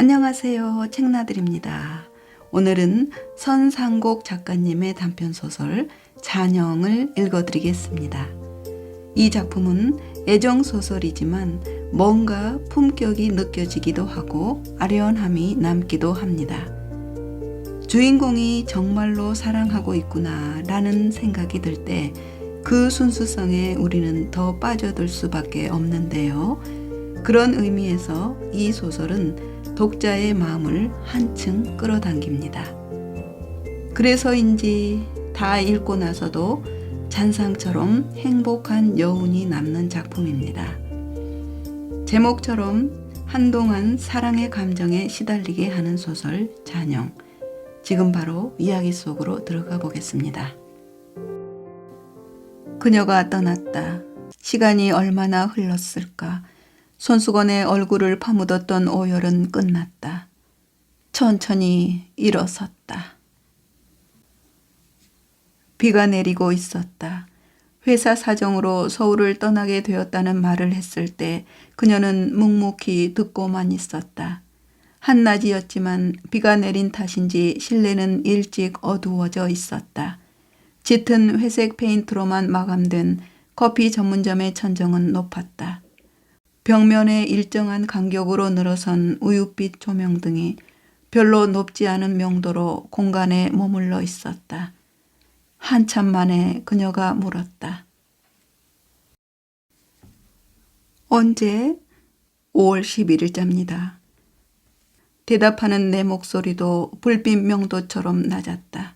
안녕하세요. 책나들입니다. 오늘은 선상곡 작가님의 단편소설 잔영을 읽어드리겠습니다. 이 작품은 애정소설이지만 뭔가 품격이 느껴지기도 하고 아련함이 남기도 합니다. 주인공이 정말로 사랑하고 있구나 라는 생각이 들 때 그 순수성에 우리는 더 빠져들 수밖에 없는데요. 그런 의미에서 이 소설은 독자의 마음을 한층 끌어당깁니다. 그래서인지 다 읽고 나서도 잔상처럼 행복한 여운이 남는 작품입니다. 제목처럼 한동안 사랑의 감정에 시달리게 하는 소설 잔영. 지금 바로 이야기 속으로 들어가 보겠습니다. 그녀가 떠났다. 시간이 얼마나 흘렀을까. 손수건에 얼굴을 파묻었던 오열은 끝났다. 천천히 일어섰다. 비가 내리고 있었다. 회사 사정으로 서울을 떠나게 되었다는 말을 했을 때 그녀는 묵묵히 듣고만 있었다. 한낮이었지만 비가 내린 탓인지 실내는 일찍 어두워져 있었다. 짙은 회색 페인트로만 마감된 커피 전문점의 천정은 높았다. 벽면에 일정한 간격으로 늘어선 우윳빛 조명등이 별로 높지 않은 명도로 공간에 머물러 있었다. 한참 만에 그녀가 물었다. 언제? 5월 11일자입니다. 대답하는 내 목소리도 불빛 명도처럼 낮았다.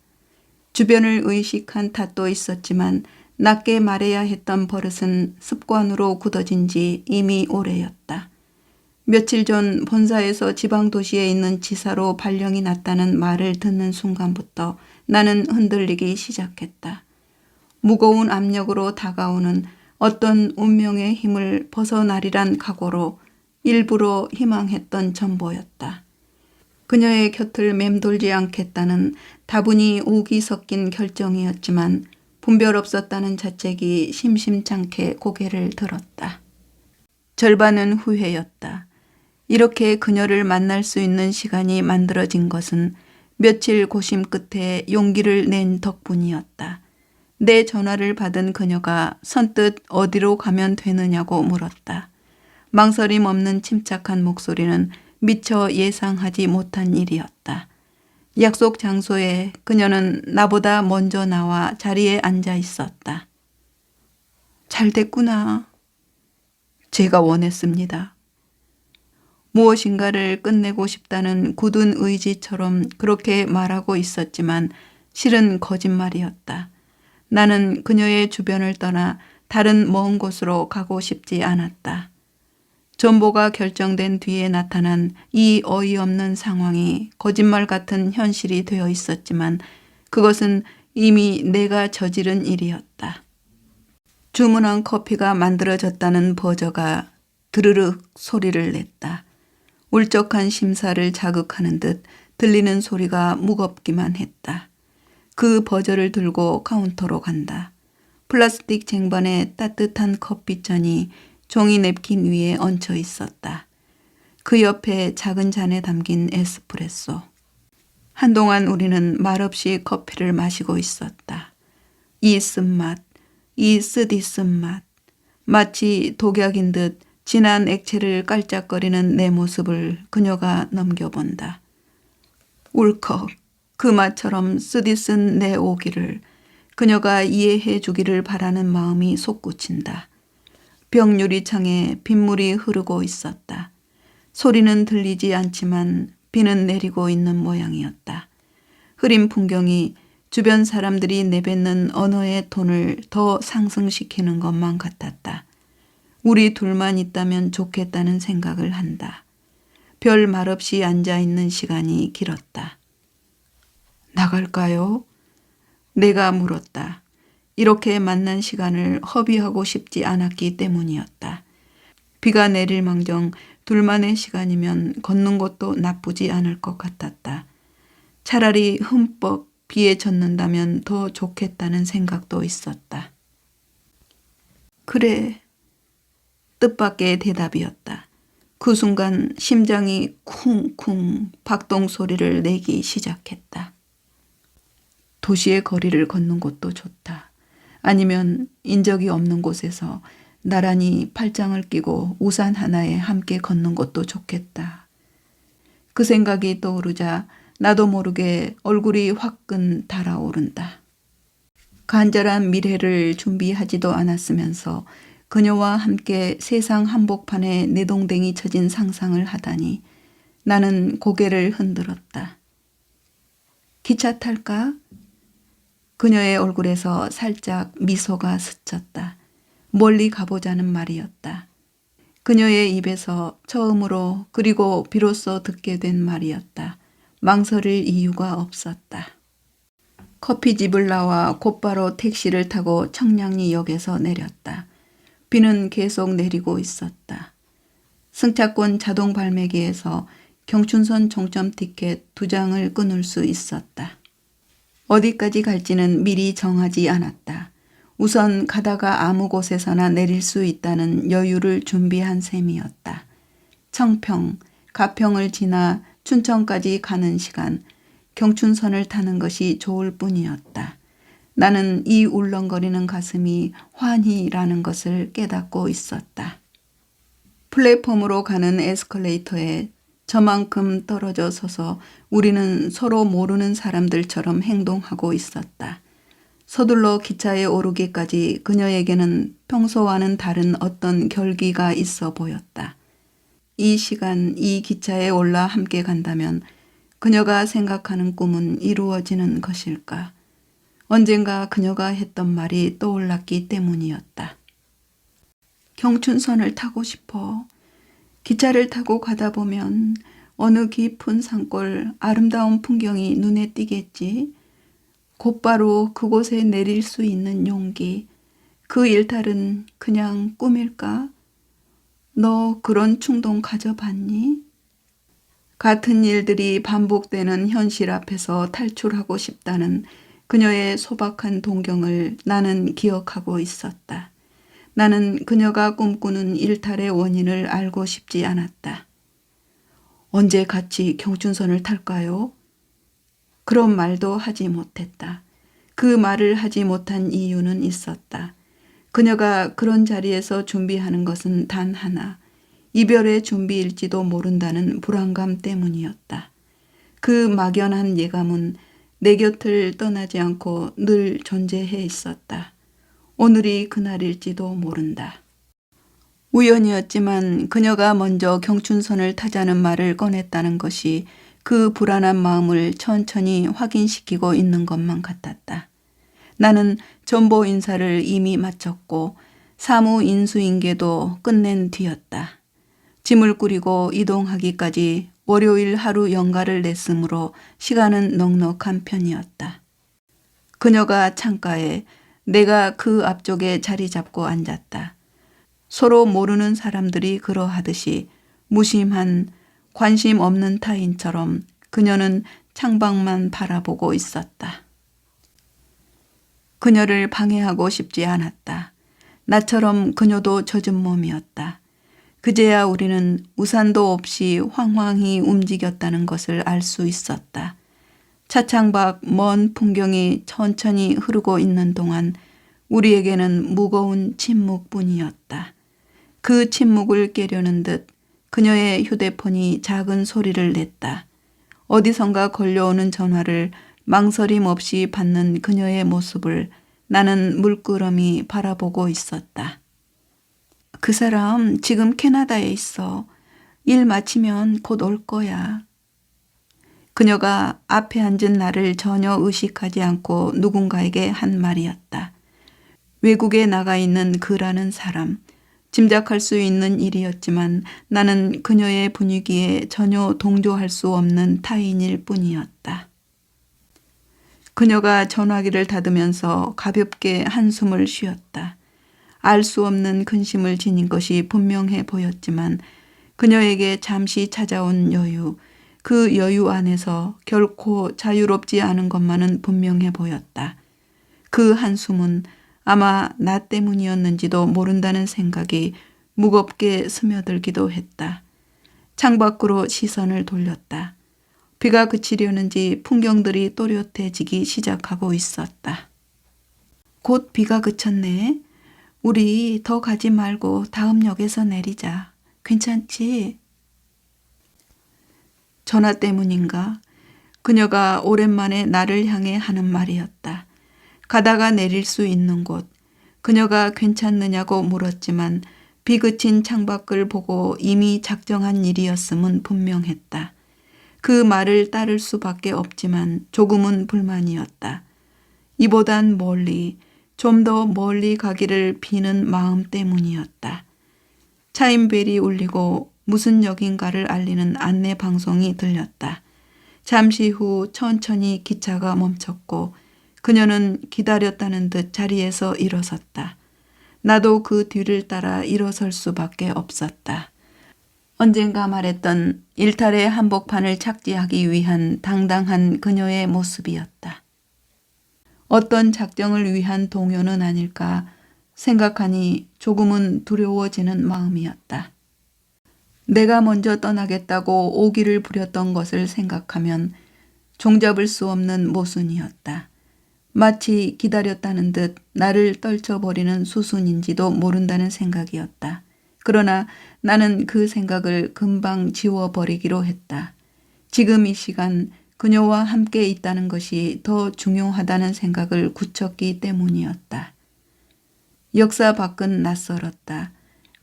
주변을 의식한 탓도 있었지만 낮게 말해야 했던 버릇은 습관으로 굳어진 지 이미 오래였다. 며칠 전 본사에서 지방도시에 있는 지사로 발령이 났다는 말을 듣는 순간부터 나는 흔들리기 시작했다. 무거운 압력으로 다가오는 어떤 운명의 힘을 벗어나리란 각오로 일부러 희망했던 전보였다. 그녀의 곁을 맴돌지 않겠다는 다분히 오기 섞인 결정이었지만 분별 없었다는 자책이 심심찮게 고개를 들었다. 절반은 후회였다. 이렇게 그녀를 만날 수 있는 시간이 만들어진 것은 며칠 고심 끝에 용기를 낸 덕분이었다. 내 전화를 받은 그녀가 선뜻 어디로 가면 되느냐고 물었다. 망설임 없는 침착한 목소리는 미처 예상하지 못한 일이었다. 약속 장소에 그녀는 나보다 먼저 나와 자리에 앉아 있었다. 잘 됐구나. 제가 원했습니다. 무엇인가를 끝내고 싶다는 굳은 의지처럼 그렇게 말하고 있었지만 실은 거짓말이었다. 나는 그녀의 주변을 떠나 다른 먼 곳으로 가고 싶지 않았다. 전보가 결정된 뒤에 나타난 이 어이없는 상황이 거짓말 같은 현실이 되어 있었지만 그것은 이미 내가 저지른 일이었다. 주문한 커피가 만들어졌다는 버저가 드르륵 소리를 냈다. 울적한 심사를 자극하는 듯 들리는 소리가 무겁기만 했다. 그 버저를 들고 카운터로 간다. 플라스틱 쟁반에 따뜻한 커피잔이 종이 냅킨 위에 얹혀 있었다. 그 옆에 작은 잔에 담긴 에스프레소. 한동안 우리는 말없이 커피를 마시고 있었다. 이 쓴맛, 이 쓰디 쓴맛. 마치 독약인 듯 진한 액체를 깔짝거리는 내 모습을 그녀가 넘겨본다. 울컥 그 맛처럼 쓰디쓴 내 오기를 그녀가 이해해 주기를 바라는 마음이 솟구친다. 벽 유리창에 빗물이 흐르고 있었다. 소리는 들리지 않지만 비는 내리고 있는 모양이었다. 흐린 풍경이 주변 사람들이 내뱉는 언어의 톤을 더 상승시키는 것만 같았다. 우리 둘만 있다면 좋겠다는 생각을 한다. 별 말 없이 앉아있는 시간이 길었다. 나갈까요? 내가 물었다. 이렇게 만난 시간을 허비하고 싶지 않았기 때문이었다. 비가 내릴 망정 둘만의 시간이면 걷는 것도 나쁘지 않을 것 같았다. 차라리 흠뻑 비에 젖는다면 더 좋겠다는 생각도 있었다. 그래. 뜻밖의 대답이었다. 그 순간 심장이 쿵쿵 박동 소리를 내기 시작했다. 도시의 거리를 걷는 곳도 좋다. 아니면 인적이 없는 곳에서 나란히 팔짱을 끼고 우산 하나에 함께 걷는 것도 좋겠다. 그 생각이 떠오르자 나도 모르게 얼굴이 화끈 달아오른다. 간절한 미래를 준비하지도 않았으면서 그녀와 함께 세상 한복판에 내동댕이 쳐진 상상을 하다니 나는 고개를 흔들었다. 기차 탈까? 그녀의 얼굴에서 살짝 미소가 스쳤다. 멀리 가보자는 말이었다. 그녀의 입에서 처음으로 그리고 비로소 듣게 된 말이었다. 망설일 이유가 없었다. 커피집을 나와 곧바로 택시를 타고 청량리역에서 내렸다. 비는 계속 내리고 있었다. 승차권 자동 발매기에서 경춘선 종점 티켓 2장을 끊을 수 있었다. 어디까지 갈지는 미리 정하지 않았다. 우선 가다가 아무 곳에서나 내릴 수 있다는 여유를 준비한 셈이었다. 청평, 가평을 지나 춘천까지 가는 시간, 경춘선을 타는 것이 좋을 뿐이었다. 나는 이 울렁거리는 가슴이 환희라는 것을 깨닫고 있었다. 플랫폼으로 가는 에스컬레이터에 저만큼 떨어져 서서 우리는 서로 모르는 사람들처럼 행동하고 있었다. 서둘러 기차에 오르기까지 그녀에게는 평소와는 다른 어떤 결기가 있어 보였다. 이 시간 이 기차에 올라 함께 간다면 그녀가 생각하는 꿈은 이루어지는 것일까? 언젠가 그녀가 했던 말이 떠올랐기 때문이었다. 경춘선을 타고 싶어. 기차를 타고 가다 보면 어느 깊은 산골 아름다운 풍경이 눈에 띄겠지. 곧바로 그곳에 내릴 수 있는 용기. 그 일탈은 그냥 꿈일까? 너 그런 충동 가져봤니? 같은 일들이 반복되는 현실 앞에서 탈출하고 싶다는 그녀의 소박한 동경을 나는 기억하고 있었다. 나는 그녀가 꿈꾸는 일탈의 원인을 알고 싶지 않았다. 언제 같이 경춘선을 탈까요? 그런 말도 하지 못했다. 그 말을 하지 못한 이유는 있었다. 그녀가 그런 자리에서 준비하는 것은 단 하나, 이별의 준비일지도 모른다는 불안감 때문이었다. 그 막연한 예감은 내 곁을 떠나지 않고 늘 존재해 있었다. 오늘이 그날일지도 모른다. 우연이었지만 그녀가 먼저 경춘선을 타자는 말을 꺼냈다는 것이 그 불안한 마음을 천천히 확인시키고 있는 것만 같았다. 나는 전보 인사를 이미 마쳤고 사무 인수인계도 끝낸 뒤였다. 짐을 꾸리고 이동하기까지 월요일 하루 연가를 냈으므로 시간은 넉넉한 편이었다. 그녀가 창가에, 내가 그 앞쪽에 자리 잡고 앉았다. 서로 모르는 사람들이 그러하듯이 무심한 관심 없는 타인처럼 그녀는 창밖만 바라보고 있었다. 그녀를 방해하고 싶지 않았다. 나처럼 그녀도 젖은 몸이었다. 그제야 우리는 우산도 없이 황황히 움직였다는 것을 알 수 있었다. 차창 밖 먼 풍경이 천천히 흐르고 있는 동안 우리에게는 무거운 침묵뿐이었다. 그 침묵을 깨려는 듯 그녀의 휴대폰이 작은 소리를 냈다. 어디선가 걸려오는 전화를 망설임 없이 받는 그녀의 모습을 나는 물끄러미 바라보고 있었다. 그 사람 지금 캐나다에 있어. 일 마치면 곧 올 거야. 그녀가 앞에 앉은 나를 전혀 의식하지 않고 누군가에게 한 말이었다. 외국에 나가 있는 그라는 사람. 짐작할 수 있는 일이었지만 나는 그녀의 분위기에 전혀 동조할 수 없는 타인일 뿐이었다. 그녀가 전화기를 닫으면서 가볍게 한숨을 쉬었다. 알 수 없는 근심을 지닌 것이 분명해 보였지만 그녀에게 잠시 찾아온 여유, 그 여유 안에서 결코 자유롭지 않은 것만은 분명해 보였다. 그 한숨은 아마 나 때문이었는지도 모른다는 생각이 무겁게 스며들기도 했다. 창밖으로 시선을 돌렸다. 비가 그치려는지 풍경들이 또렷해지기 시작하고 있었다. 곧 비가 그쳤네. 우리 더 가지 말고 다음 역에서 내리자. 괜찮지? 전화 때문인가? 그녀가 오랜만에 나를 향해 하는 말이었다. 가다가 내릴 수 있는 곳. 그녀가 괜찮느냐고 물었지만 비 그친 창밖을 보고 이미 작정한 일이었음은 분명했다. 그 말을 따를 수밖에 없지만 조금은 불만이었다. 이보단 멀리, 좀 더 멀리 가기를 비는 마음 때문이었다. 차임벨이 울리고 무슨 역인가를 알리는 안내 방송이 들렸다. 잠시 후 천천히 기차가 멈췄고 그녀는 기다렸다는 듯 자리에서 일어섰다. 나도 그 뒤를 따라 일어설 수밖에 없었다. 언젠가 말했던 일탈의 한복판을 착지하기 위한 당당한 그녀의 모습이었다. 어떤 작정을 위한 동요는 아닐까 생각하니 조금은 두려워지는 마음이었다. 내가 먼저 떠나겠다고 오기를 부렸던 것을 생각하면 종잡을 수 없는 모순이었다. 마치 기다렸다는 듯 나를 떨쳐버리는 수순인지도 모른다는 생각이었다. 그러나 나는 그 생각을 금방 지워버리기로 했다. 지금 이 시간 그녀와 함께 있다는 것이 더 중요하다는 생각을 굳혔기 때문이었다. 역사 밖은 낯설었다.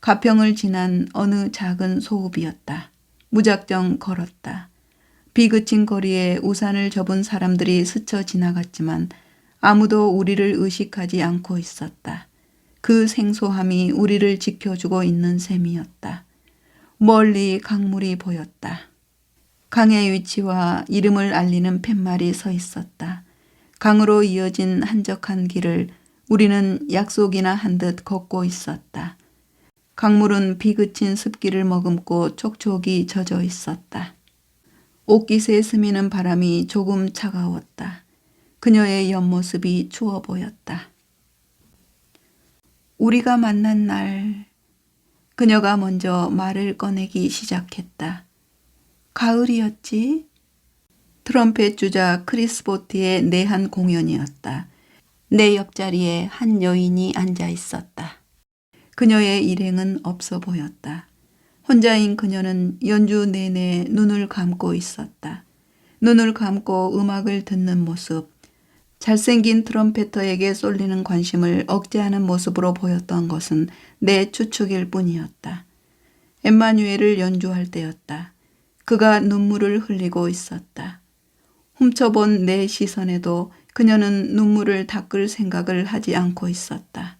가평을 지난 어느 작은 소읍이었다. 무작정 걸었다. 비 그친 거리에 우산을 접은 사람들이 스쳐 지나갔지만 아무도 우리를 의식하지 않고 있었다. 그 생소함이 우리를 지켜주고 있는 셈이었다. 멀리 강물이 보였다. 강의 위치와 이름을 알리는 팻말이 서 있었다. 강으로 이어진 한적한 길을 우리는 약속이나 한 듯 걷고 있었다. 강물은 비 그친 습기를 머금고 촉촉이 젖어 있었다. 옷깃에 스미는 바람이 조금 차가웠다. 그녀의 옆모습이 추워 보였다. 우리가 만난 날 그녀가 먼저 말을 꺼내기 시작했다. 가을이었지? 트럼펫 주자 크리스 보트의 내한 공연이었다. 내 옆자리에 한 여인이 앉아 있었다. 그녀의 일행은 없어 보였다. 혼자인 그녀는 연주 내내 눈을 감고 있었다. 눈을 감고 음악을 듣는 모습, 잘생긴 트럼펫터에게 쏠리는 관심을 억제하는 모습으로 보였던 것은 내 추측일 뿐이었다. 엠마뉴엘을 연주할 때였다. 그가 눈물을 흘리고 있었다. 훔쳐본 내 시선에도 그녀는 눈물을 닦을 생각을 하지 않고 있었다.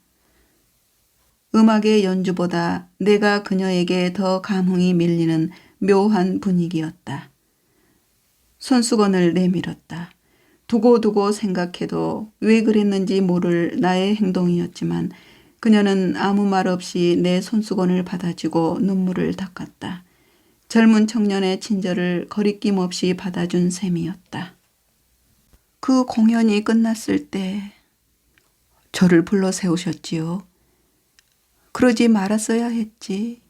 음악의 연주보다 내가 그녀에게 더 감흥이 밀리는 묘한 분위기였다. 손수건을 내밀었다. 두고두고 생각해도 왜 그랬는지 모를 나의 행동이었지만 그녀는 아무 말 없이 내 손수건을 받아주고 눈물을 닦았다. 젊은 청년의 친절을 거리낌 없이 받아준 셈이었다. 그 공연이 끝났을 때 저를 불러 세우셨지요. 그러지 말았어야 했지.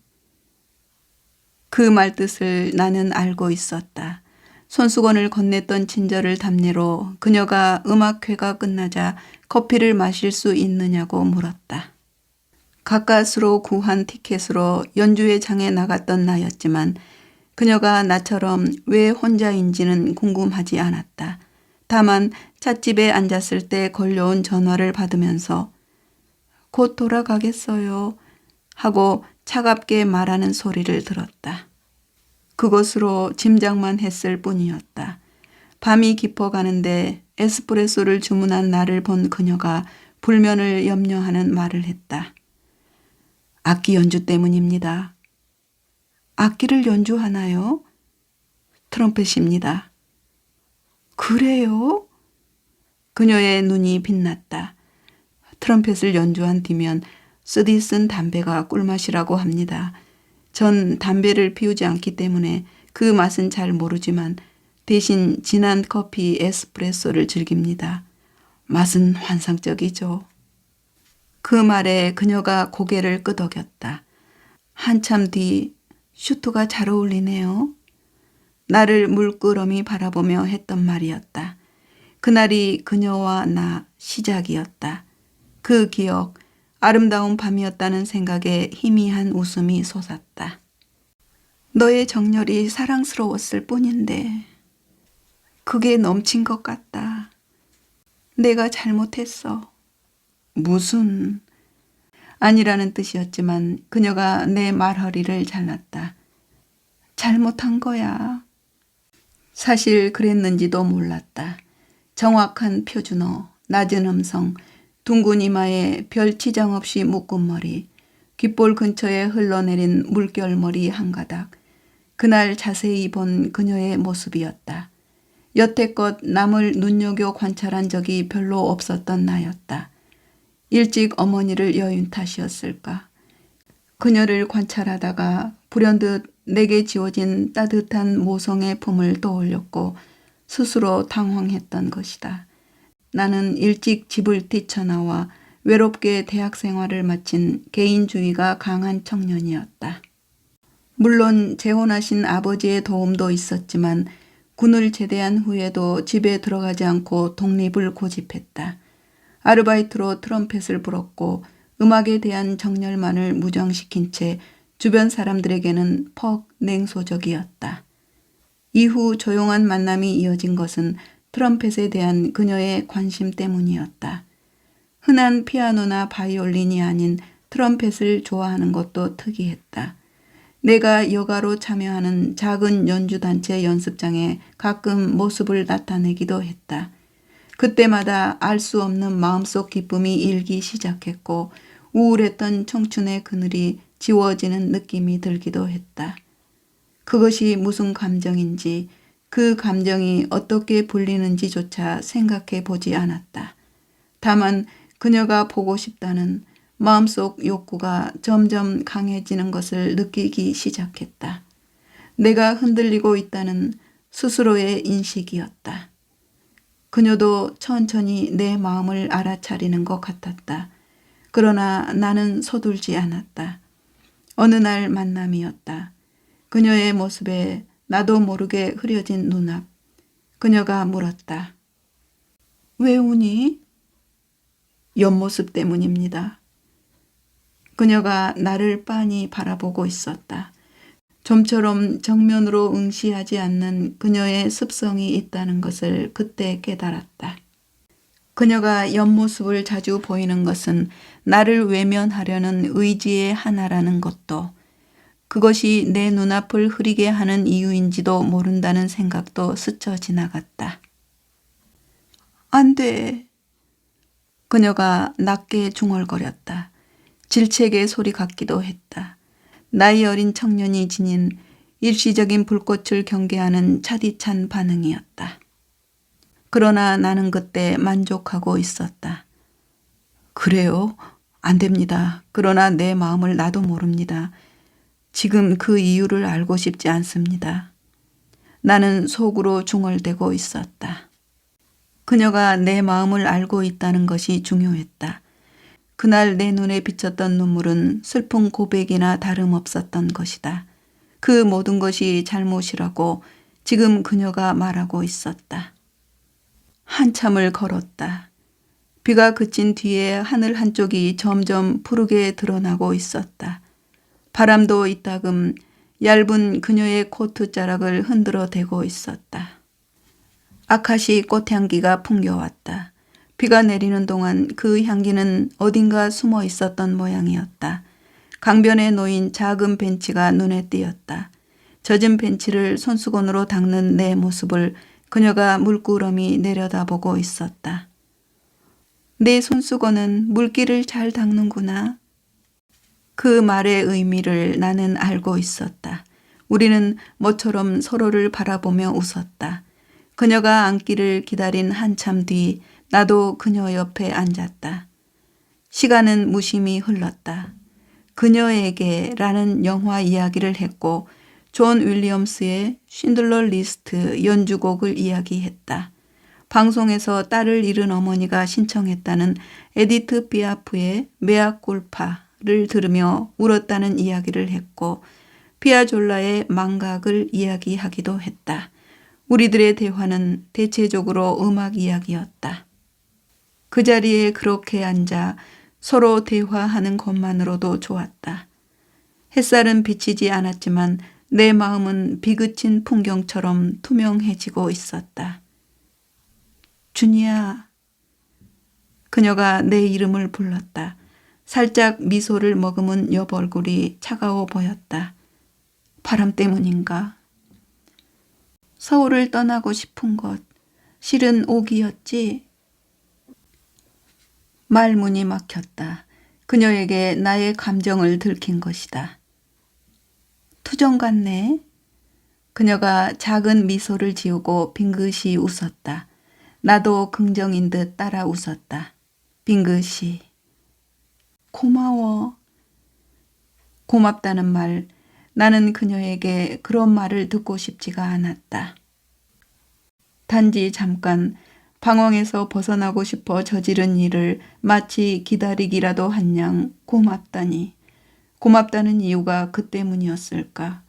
그 말뜻을 나는 알고 있었다. 손수건을 건넸던 친절을 답례로 그녀가 음악회가 끝나자 커피를 마실 수 있느냐고 물었다. 가까스로 구한 티켓으로 연주회 장에 나갔던 나였지만 그녀가 나처럼 왜 혼자인지는 궁금하지 않았다. 다만 찻집에 앉았을 때 걸려온 전화를 받으면서 곧 돌아가겠어요 하고 차갑게 말하는 소리를 들었다. 그것으로 짐작만 했을 뿐이었다. 밤이 깊어가는데 에스프레소를 주문한 나를 본 그녀가 불면을 염려하는 말을 했다. 악기 연주 때문입니다. 악기를 연주하나요? 트럼펫입니다. 그래요? 그녀의 눈이 빛났다. 트럼펫을 연주한 뒤면 쓰디 쓴 담배가 꿀맛이라고 합니다. 전 담배를 피우지 않기 때문에 그 맛은 잘 모르지만 대신 진한 커피 에스프레소를 즐깁니다. 맛은 환상적이죠. 그 말에 그녀가 고개를 끄덕였다. 한참 뒤 슈트가 잘 어울리네요. 나를 물끄러미 바라보며 했던 말이었다. 그날이 그녀와 나 시작이었다. 그 기억, 아름다운 밤이었다는 생각에 희미한 웃음이 솟았다. 너의 정열이 사랑스러웠을 뿐인데 그게 넘친 것 같다. 내가 잘못했어. 무슨... 아니라는 뜻이었지만 그녀가 내 말허리를 잘랐다. 잘못한 거야. 사실 그랬는지도 몰랐다. 정확한 표준어, 낮은 음성, 둥근 이마에 별 치장 없이 묶은 머리, 귓볼 근처에 흘러내린 물결머리 한 가닥. 그날 자세히 본 그녀의 모습이었다. 여태껏 남을 눈여겨 관찰한 적이 별로 없었던 나였다. 일찍 어머니를 여윈 탓이었을까. 그녀를 관찰하다가 불현듯 내게 지워진 따뜻한 모성의 품을 떠올렸고 스스로 당황했던 것이다. 나는 일찍 집을 뛰쳐나와 외롭게 대학 생활을 마친 개인주의가 강한 청년이었다. 물론 재혼하신 아버지의 도움도 있었지만 군을 제대한 후에도 집에 들어가지 않고 독립을 고집했다. 아르바이트로 트럼펫을 불었고 음악에 대한 정열만을 무장시킨 채 주변 사람들에게는 퍽 냉소적이었다. 이후 조용한 만남이 이어진 것은 트럼펫에 대한 그녀의 관심 때문이었다. 흔한 피아노나 바이올린이 아닌 트럼펫을 좋아하는 것도 특이했다. 내가 여가로 참여하는 작은 연주단체 연습장에 가끔 모습을 나타내기도 했다. 그때마다 알 수 없는 마음속 기쁨이 일기 시작했고 우울했던 청춘의 그늘이 지워지는 느낌이 들기도 했다. 그것이 무슨 감정인지 그 감정이 어떻게 불리는지조차 생각해 보지 않았다. 다만 그녀가 보고 싶다는 마음속 욕구가 점점 강해지는 것을 느끼기 시작했다. 내가 흔들리고 있다는 스스로의 인식이었다. 그녀도 천천히 내 마음을 알아차리는 것 같았다. 그러나 나는 서둘지 않았다. 어느 날 만남이었다. 그녀의 모습에 나도 모르게 흐려진 눈앞. 그녀가 물었다. 왜 우니? 옆모습 때문입니다. 그녀가 나를 빤히 바라보고 있었다. 좀처럼 정면으로 응시하지 않는 그녀의 습성이 있다는 것을 그때 깨달았다. 그녀가 옆모습을 자주 보이는 것은 나를 외면하려는 의지의 하나라는 것도, 그것이 내 눈앞을 흐리게 하는 이유인지도 모른다는 생각도 스쳐 지나갔다. 안 돼. 그녀가 낮게 중얼거렸다. 질책의 소리 같기도 했다. 나이 어린 청년이 지닌 일시적인 불꽃을 경계하는 차디찬 반응이었다. 그러나 나는 그때 만족하고 있었다. 그래요? 안 됩니다. 그러나 내 마음을 나도 모릅니다. 지금 그 이유를 알고 싶지 않습니다. 나는 속으로 중얼대고 있었다. 그녀가 내 마음을 알고 있다는 것이 중요했다. 그날 내 눈에 비쳤던 눈물은 슬픈 고백이나 다름없었던 것이다. 그 모든 것이 잘못이라고 지금 그녀가 말하고 있었다. 한참을 걸었다. 비가 그친 뒤에 하늘 한쪽이 점점 푸르게 드러나고 있었다. 바람도 이따금 얇은 그녀의 코트 자락을 흔들어 대고 있었다. 아카시 꽃향기가 풍겨왔다. 비가 내리는 동안 그 향기는 어딘가 숨어 있었던 모양이었다. 강변에 놓인 작은 벤치가 눈에 띄었다. 젖은 벤치를 손수건으로 닦는 내 모습을 그녀가 물끄러미 내려다보고 있었다. 내 손수건은 물기를 잘 닦는구나. 그 말의 의미를 나는 알고 있었다. 우리는 모처럼 서로를 바라보며 웃었다. 그녀가 앉기를 기다린 한참 뒤 나도 그녀 옆에 앉았다. 시간은 무심히 흘렀다. 그녀에게 라는 영화 이야기를 했고 존 윌리엄스의 쉰들러 리스트 연주곡을 이야기했다. 방송에서 딸을 잃은 어머니가 신청했다는 에디트 피아프의 메아 꿀파를 들으며 울었다는 이야기를 했고 피아졸라의 망각을 이야기하기도 했다. 우리들의 대화는 대체적으로 음악 이야기였다. 그 자리에 그렇게 앉아 서로 대화하는 것만으로도 좋았다. 햇살은 비치지 않았지만 내 마음은 비그친 풍경처럼 투명해지고 있었다. 준이야. 그녀가 내 이름을 불렀다. 살짝 미소를 머금은 옆 얼굴이 차가워 보였다. 바람 때문인가? 서울을 떠나고 싶은 것, 실은 오기였지. 말문이 막혔다. 그녀에게 나의 감정을 들킨 것이다. 투정 같네. 그녀가 작은 미소를 지우고 빙긋이 웃었다. 나도 긍정인 듯 따라 웃었다. 빙긋이. 고마워. 고맙다는 말, 나는 그녀에게 그런 말을 듣고 싶지가 않았다. 단지 잠깐 방황에서 벗어나고 싶어 저지른 일을 마치 기다리기라도 한 양 고맙다니. 고맙다는 이유가 그 때문이었을까?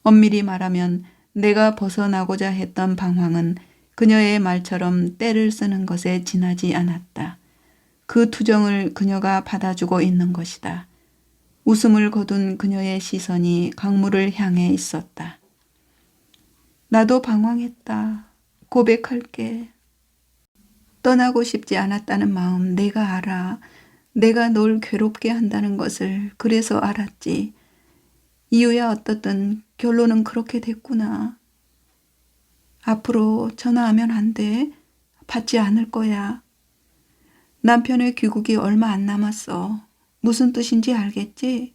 엄밀히 말하면 내가 벗어나고자 했던 방황은 그녀의 말처럼 때를 쓰는 것에 지나지 않았다. 그 투정을 그녀가 받아주고 있는 것이다. 웃음을 거둔 그녀의 시선이 강물을 향해 있었다. 나도 방황했다. 고백할게. 떠나고 싶지 않았다는 마음 내가 알아. 내가 널 괴롭게 한다는 것을 그래서 알았지. 이유야 어떻든 결론은 그렇게 됐구나. 앞으로 전화하면 안 돼. 받지 않을 거야. 남편의 귀국이 얼마 안 남았어. 무슨 뜻인지 알겠지?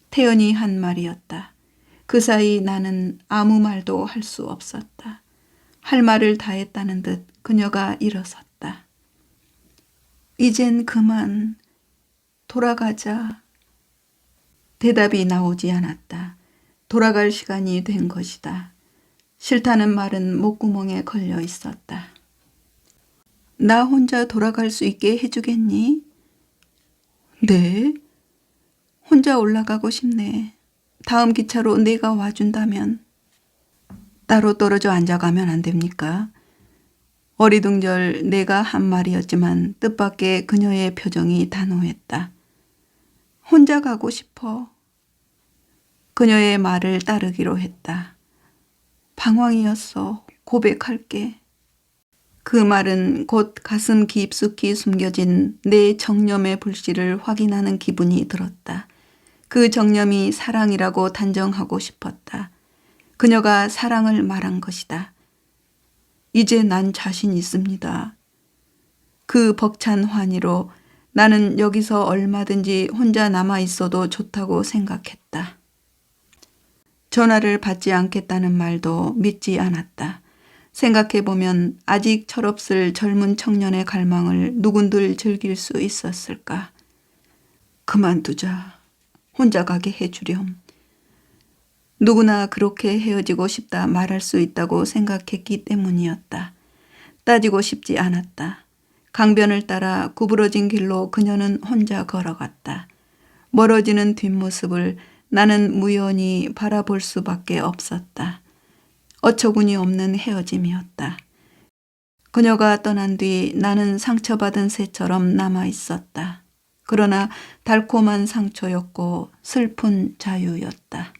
태연이 한 말이었다. 그 사이 나는 아무 말도 할 수 없었다. 할 말을 다 했다는 듯 그녀가 일어섰다. 이젠 그만 돌아가자. 대답이 나오지 않았다. 돌아갈 시간이 된 것이다. 싫다는 말은 목구멍에 걸려 있었다. 나 혼자 돌아갈 수 있게 해주겠니? 네? 혼자 올라가고 싶네. 다음 기차로 내가 와준다면. 따로 떨어져 앉아가면 안 됩니까? 어리둥절 내가 한 말이었지만 뜻밖의 그녀의 표정이 단호했다. 혼자 가고 싶어. 그녀의 말을 따르기로 했다. 방황이었어. 고백할게. 그 말은 곧 가슴 깊숙이 숨겨진 내 정념의 불씨를 확인하는 기분이 들었다. 그 정념이 사랑이라고 단정하고 싶었다. 그녀가 사랑을 말한 것이다. 이제 난 자신 있습니다. 그 벅찬 환희로 나는 여기서 얼마든지 혼자 남아 있어도 좋다고 생각했다. 전화를 받지 않겠다는 말도 믿지 않았다. 생각해보면 아직 철없을 젊은 청년의 갈망을 누군들 즐길 수 있었을까? 그만두자. 혼자 가게 해주렴. 누구나 그렇게 헤어지고 싶다 말할 수 있다고 생각했기 때문이었다. 따지고 싶지 않았다. 강변을 따라 구부러진 길로 그녀는 혼자 걸어갔다. 멀어지는 뒷모습을 나는 무연히 바라볼 수밖에 없었다. 어처구니 없는 헤어짐이었다. 그녀가 떠난 뒤 나는 상처받은 새처럼 남아 있었다. 그러나 달콤한 상처였고 슬픈 자유였다.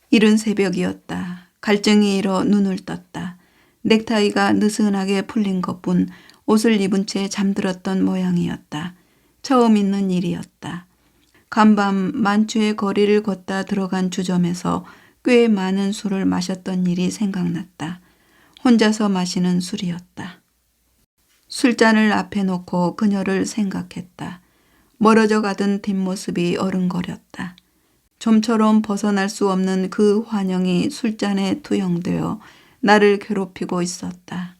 이른 새벽이었다. 갈증이 일어 눈을 떴다. 넥타이가 느슨하게 풀린 것뿐 옷을 입은 채 잠들었던 모양이었다. 처음 있는 일이었다. 간밤 만추의 거리를 걷다 들어간 주점에서 꽤 많은 술을 마셨던 일이 생각났다. 혼자서 마시는 술이었다. 술잔을 앞에 놓고 그녀를 생각했다. 멀어져 가던 뒷모습이 어른거렸다. 좀처럼 벗어날 수 없는 그 환영이 술잔에 투영되어 나를 괴롭히고 있었다.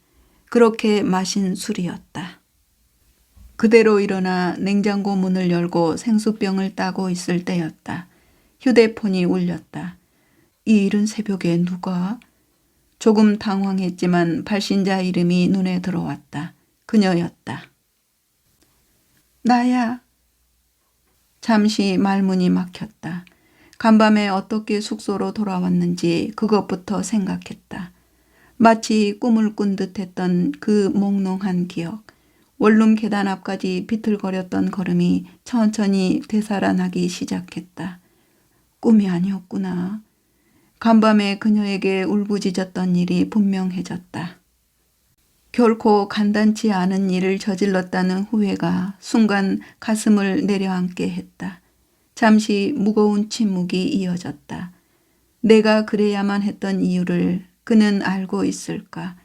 그렇게 마신 술이었다. 그대로 일어나 냉장고 문을 열고 생수병을 따고 있을 때였다. 휴대폰이 울렸다. 이 이른 새벽에 누가? 조금 당황했지만 발신자 이름이 눈에 들어왔다. 그녀였다. 나야. 잠시 말문이 막혔다. 간밤에 어떻게 숙소로 돌아왔는지 그것부터 생각했다. 마치 꿈을 꾼 듯했던 그 몽롱한 기억. 원룸 계단 앞까지 비틀거렸던 걸음이 천천히 되살아나기 시작했다. 꿈이 아니었구나. 간밤에 그녀에게 울부짖었던 일이 분명해졌다. 결코 간단치 않은 일을 저질렀다는 후회가 순간 가슴을 내려앉게 했다. 잠시 무거운 침묵이 이어졌다. 내가 그래야만 했던 이유를 그는 알고 있을까?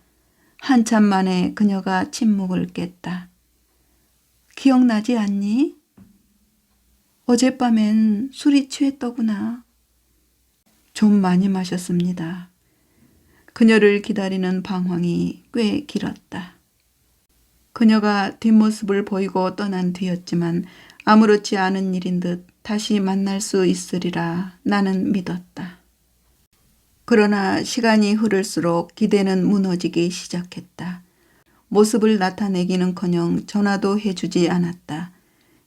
한참 만에 그녀가 침묵을 깼다. 기억나지 않니? 어젯밤엔 술이 취했더구나. 좀 많이 마셨습니다. 그녀를 기다리는 방황이 꽤 길었다. 그녀가 뒷모습을 보이고 떠난 뒤였지만 아무렇지 않은 일인 듯 다시 만날 수 있으리라 나는 믿었다. 그러나 시간이 흐를수록 기대는 무너지기 시작했다. 모습을 나타내기는커녕 전화도 해주지 않았다.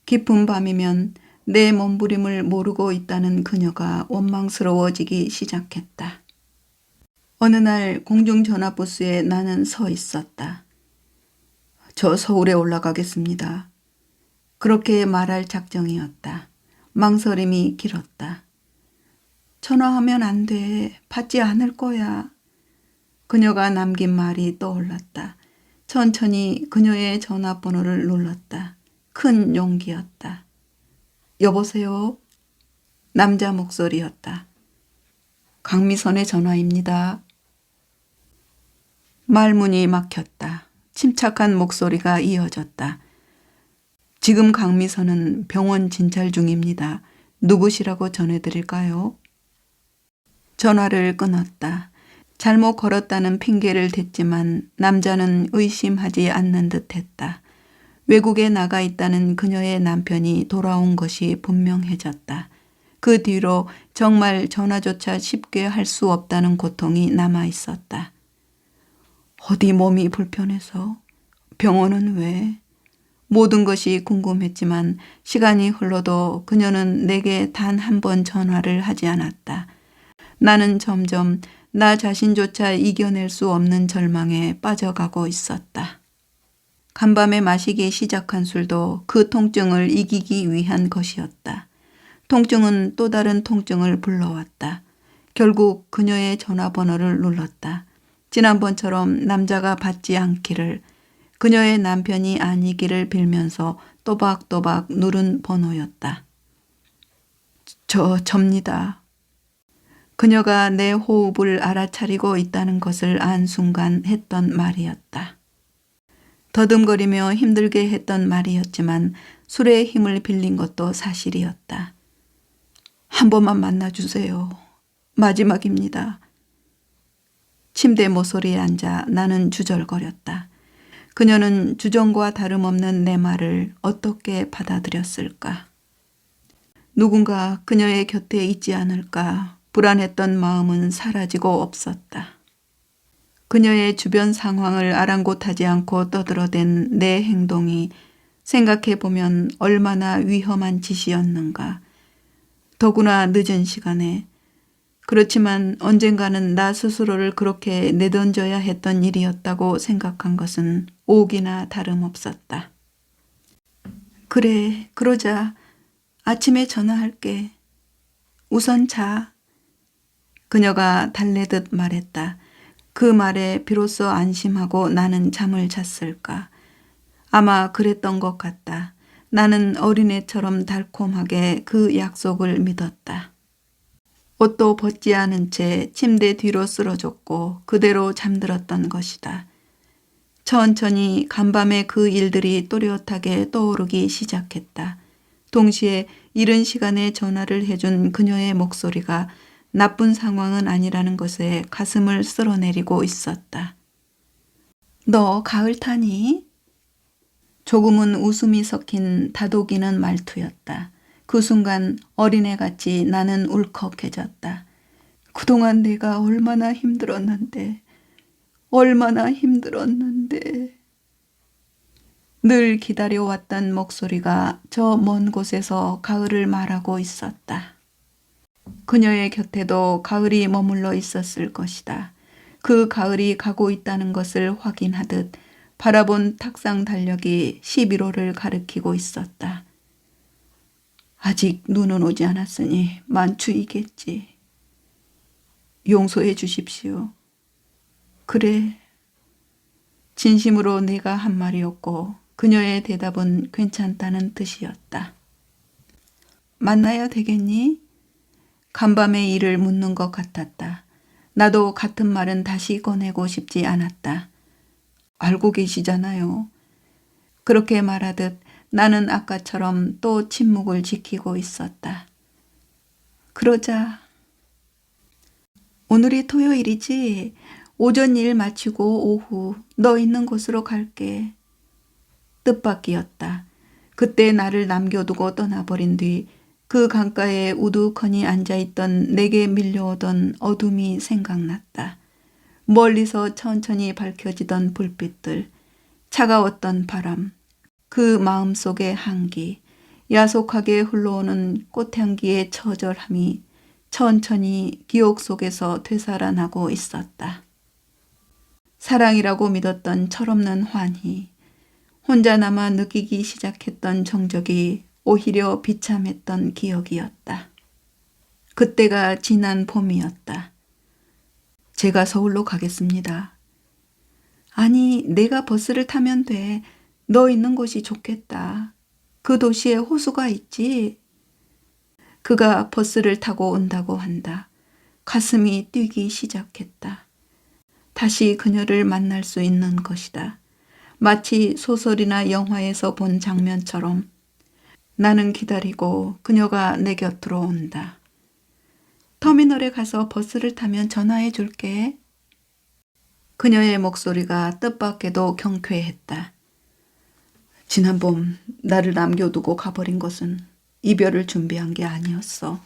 깊은 밤이면 내 몸부림을 모르고 있다는 그녀가 원망스러워지기 시작했다. 어느 날 공중전화부스에 나는 서 있었다. 저 서울에 올라가겠습니다. 그렇게 말할 작정이었다. 망설임이 길었다. 전화하면 안 돼. 받지 않을 거야. 그녀가 남긴 말이 떠올랐다. 천천히 그녀의 전화번호를 눌렀다. 큰 용기였다. 여보세요? 남자 목소리였다. 강미선의 전화입니다. 말문이 막혔다. 침착한 목소리가 이어졌다. 지금 강미선은 병원 진찰 중입니다. 누구시라고 전해드릴까요? 전화를 끊었다. 잘못 걸었다는 핑계를 댔지만 남자는 의심하지 않는 듯했다. 외국에 나가 있다는 그녀의 남편이 돌아온 것이 분명해졌다. 그 뒤로 정말 전화조차 쉽게 할 수 없다는 고통이 남아 있었다. 어디 몸이 불편해서? 병원은 왜? 모든 것이 궁금했지만 시간이 흘러도 그녀는 내게 단 한 번 전화를 하지 않았다. 나는 점점 나 자신조차 이겨낼 수 없는 절망에 빠져가고 있었다. 간밤에 마시기 시작한 술도 그 통증을 이기기 위한 것이었다. 통증은 또 다른 통증을 불러왔다. 결국 그녀의 전화번호를 눌렀다. 지난번처럼 남자가 받지 않기를, 그녀의 남편이 아니기를 빌면서 또박또박 누른 번호였다. 접니다. 그녀가 내 호흡을 알아차리고 있다는 것을 안 순간 했던 말이었다. 더듬거리며 힘들게 했던 말이었지만 술의 힘을 빌린 것도 사실이었다. 한 번만 만나주세요. 마지막입니다. 침대 모서리에 앉아 나는 주절거렸다. 그녀는 주정과 다름없는 내 말을 어떻게 받아들였을까? 누군가 그녀의 곁에 있지 않을까 불안했던 마음은 사라지고 없었다. 그녀의 주변 상황을 아랑곳하지 않고 떠들어댄 내 행동이 생각해보면 얼마나 위험한 짓이었는가. 더구나 늦은 시간에. 그렇지만 언젠가는 나 스스로를 그렇게 내던져야 했던 일이었다고 생각한 것은 오기나 다름없었다. 그래, 그러자. 아침에 전화할게. 우선 자. 그녀가 달래듯 말했다. 그 말에 비로소 안심하고 나는 잠을 잤을까. 아마 그랬던 것 같다. 나는 어린애처럼 달콤하게 그 약속을 믿었다. 옷도 벗지 않은 채 침대 뒤로 쓰러졌고 그대로 잠들었던 것이다. 천천히 간밤에 그 일들이 또렷하게 떠오르기 시작했다. 동시에 이른 시간에 전화를 해준 그녀의 목소리가 나쁜 상황은 아니라는 것에 가슴을 쓸어내리고 있었다. 너 가을 타니? 조금은 웃음이 섞인 다독이는 말투였다. 그 순간 어린애같이 나는 울컥해졌다. 그동안 내가 얼마나 힘들었는데. 늘 기다려왔던 목소리가 저 먼 곳에서 가을을 말하고 있었다. 그녀의 곁에도 가을이 머물러 있었을 것이다. 그 가을이 가고 있다는 것을 확인하듯 바라본 탁상 달력이 11호를 가리키고 있었다. 아직 눈은 오지 않았으니 만추이겠지. 용서해 주십시오. 그래. 진심으로 내가 한 말이었고 그녀의 대답은 괜찮다는 뜻이었다. 만나야 되겠니? 간밤에 이를 묻는 것 같았다. 나도 같은 말은 다시 꺼내고 싶지 않았다. 알고 계시잖아요. 그렇게 말하듯 나는 아까처럼 또 침묵을 지키고 있었다. 그러자. 오늘이 토요일이지? 오전 일 마치고 오후 너 있는 곳으로 갈게. 뜻밖이었다. 그때 나를 남겨두고 떠나버린 뒤 그 강가에 우두커니 앉아있던 내게 밀려오던 어둠이 생각났다. 멀리서 천천히 밝혀지던 불빛들, 차가웠던 바람, 그 마음속의 한기, 야속하게 흘러오는 꽃향기의 처절함이 천천히 기억 속에서 되살아나고 있었다. 사랑이라고 믿었던 철없는 환희, 혼자 남아 느끼기 시작했던 정적이 오히려 비참했던 기억이었다. 그때가 지난 봄이었다. 제가 서울로 가겠습니다. 아니, 내가 버스를 타면 돼. 너 있는 곳이 좋겠다. 그 도시에 호수가 있지. 그가 버스를 타고 온다고 한다. 가슴이 뛰기 시작했다. 다시 그녀를 만날 수 있는 것이다. 마치 소설이나 영화에서 본 장면처럼 나는 기다리고 그녀가 내 곁으로 온다. 터미널에 가서 버스를 타면 전화해 줄게. 그녀의 목소리가 뜻밖에도 경쾌했다. 지난 봄 나를 남겨두고 가버린 것은 이별을 준비한 게 아니었어.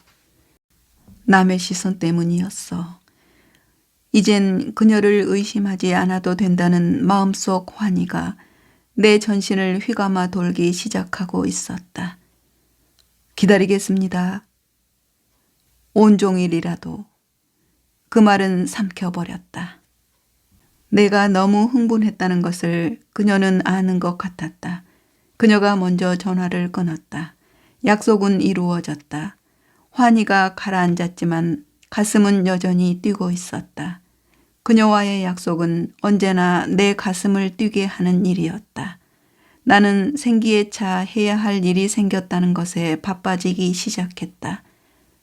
남의 시선 때문이었어. 이젠 그녀를 의심하지 않아도 된다는 마음속 환희가 내 전신을 휘감아 돌기 시작하고 있었다. 기다리겠습니다. 온종일이라도. 그 말은 삼켜버렸다. 내가 너무 흥분했다는 것을 그녀는 아는 것 같았다. 그녀가 먼저 전화를 끊었다. 약속은 이루어졌다. 환희가 가라앉았지만 가슴은 여전히 뛰고 있었다. 그녀와의 약속은 언제나 내 가슴을 뛰게 하는 일이었다. 나는 생기에 차 해야 할 일이 생겼다는 것에 바빠지기 시작했다.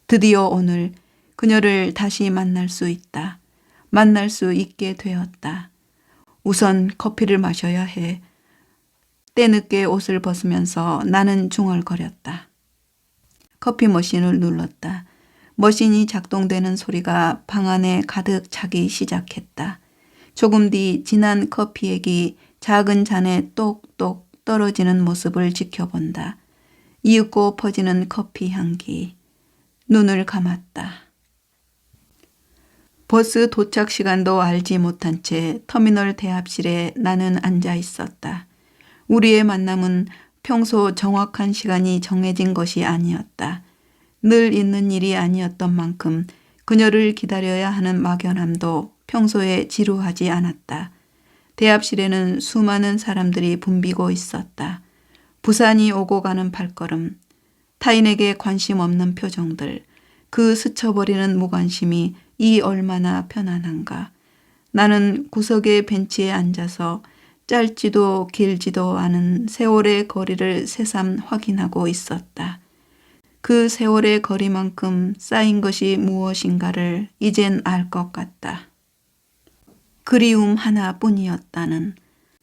드디어 오늘 그녀를 다시 만날 수 있다. 만날 수 있게 되었다. 우선 커피를 마셔야 해. 때늦게 옷을 벗으면서 나는 중얼거렸다. 커피 머신을 눌렀다. 머신이 작동되는 소리가 방 안에 가득 차기 시작했다. 조금 뒤 진한 커피액이 작은 잔에 똑똑 떨어지는 모습을 지켜본다. 이윽고 퍼지는 커피 향기. 눈을 감았다. 버스 도착 시간도 알지 못한 채 터미널 대합실에 나는 앉아 있었다. 우리의 만남은 평소 정확한 시간이 정해진 것이 아니었다. 늘 있는 일이 아니었던 만큼 그녀를 기다려야 하는 막연함도 평소에 지루하지 않았다. 대합실에는 수많은 사람들이 붐비고 있었다. 부산이 오고 가는 발걸음, 타인에게 관심 없는 표정들, 그 스쳐버리는 무관심이 이 얼마나 편안한가. 나는 구석의 벤치에 앉아서 짧지도 길지도 않은 세월의 거리를 새삼 확인하고 있었다. 그 세월의 거리만큼 쌓인 것이 무엇인가를 이젠 알 것 같다. 그리움 하나뿐이었다는